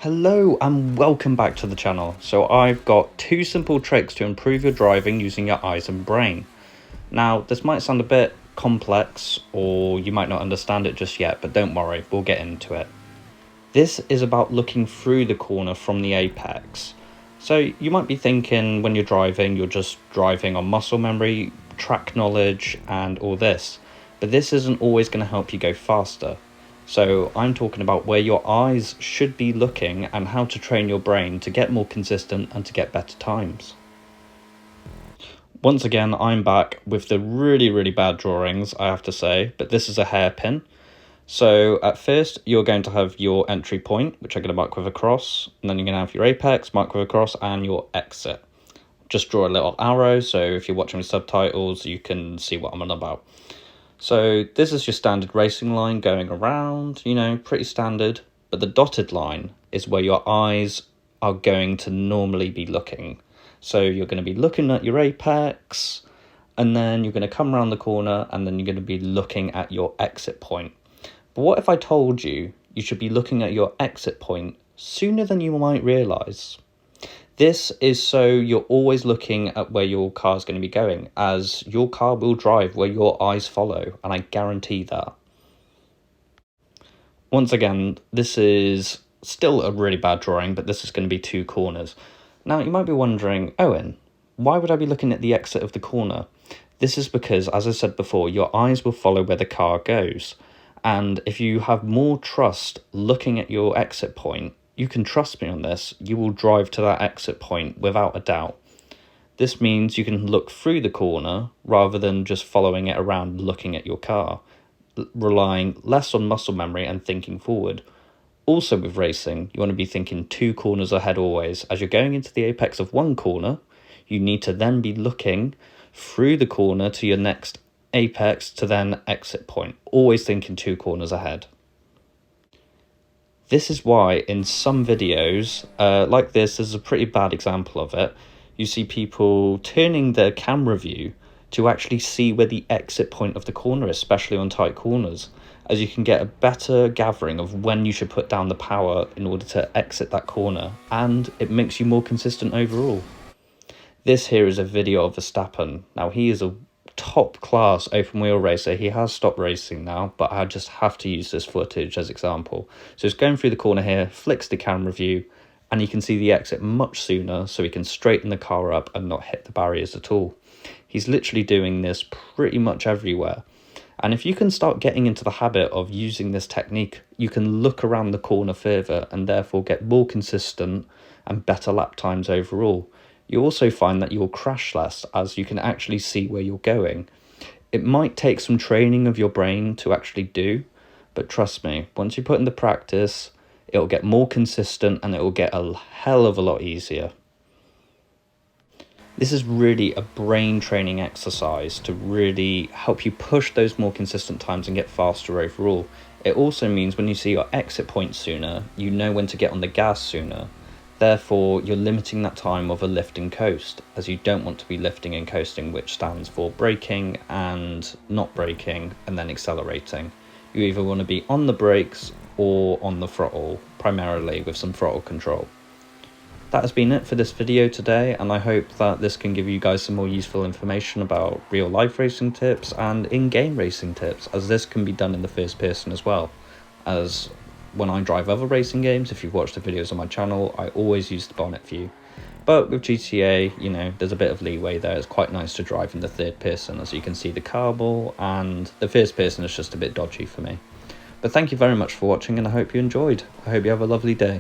Hello and welcome back to the channel. So I've got two simple tricks to improve your driving using your eyes and brain. Now this might sound a bit complex or you might not understand it just yet, but don't worry, we'll get into it. This is about looking through the corner from the apex. So you might be thinking when you're driving, you're just driving on muscle memory, track knowledge and all this, but this isn't always going to help you go faster. So I'm talking about where your eyes should be looking and how to train your brain to get more consistent and to get better times. Once again, I'm back with the really bad drawings, I have to say, but this is a hairpin. So at first you're going to have your entry point, which I'm going to mark with a cross, and then you're going to have your apex, mark with a cross, and your exit. Just draw a little arrow, so if you're watching with subtitles, you can see what I'm on about. So this is your standard racing line going around, pretty standard. But the dotted line is where your eyes are going to normally be looking. So you're going to be looking at your apex, and then you're going to come around the corner, and then you're going to be looking at your exit point. But what if I told you you should be looking at your exit point sooner than you might realise? This is so you're always looking at where your car is going to be going, as your car will drive where your eyes follow, and I guarantee that. Once again, this is still a really bad drawing, but this is going to be two corners. Now, you might be wondering, Owen, why would I be looking at the exit of the corner? This is because, as I said before, your eyes will follow where the car goes. And if you have more trust looking at your exit point, you can trust me on this, you will drive to that exit point without a doubt. This means you can look through the corner rather than just following it around looking at your car, relying less on muscle memory and thinking forward. Also with racing, you want to be thinking two corners ahead always. As you're going into the apex of one corner, you need to then be looking through the corner to your next apex to then exit point, always thinking two corners ahead. This is why in some videos, like this is a pretty bad example of it, you see people turning their camera view to actually see where the exit point of the corner is, especially on tight corners, as you can get a better gathering of when you should put down the power in order to exit that corner, and it makes you more consistent overall. This here is a video of Verstappen. Now he is a top class open wheel racer. He has stopped racing now, but I just have to use this footage as example. So it's going through the corner here, flicks the camera view, and you can see the exit much sooner, so he can straighten the car up and not hit the barriers at all. He's literally doing this pretty much everywhere. And if you can start getting into the habit of using this technique, you can look around the corner further and therefore get more consistent and better lap times overall. You also find that you'll crash less, as you can actually see where you're going. It might take some training of your brain to actually do, but trust me, once you put in the practice, it'll get more consistent and it will get a hell of a lot easier. This is really a brain training exercise to really help you push those more consistent times and get faster overall. It also means when you see your exit point sooner, you know when to get on the gas sooner. Therefore, you're limiting that time of a lift and coast, as you don't want to be lifting and coasting, which stands for braking and not braking and then accelerating. You either want to be on the brakes or on the throttle, primarily with some throttle control. That has been it for this video today, and I hope that this can give you guys some more useful information about real life racing tips and in-game racing tips, as this can be done in the first person as well. As when I drive other racing games, if you've watched the videos on my channel, I always use the bonnet view. But with GTA, there's a bit of leeway there. It's quite nice to drive in the third person, as you can see the carball, and the first person is just a bit dodgy for me. But thank you very much for watching, and I hope you enjoyed. I hope you have a lovely day.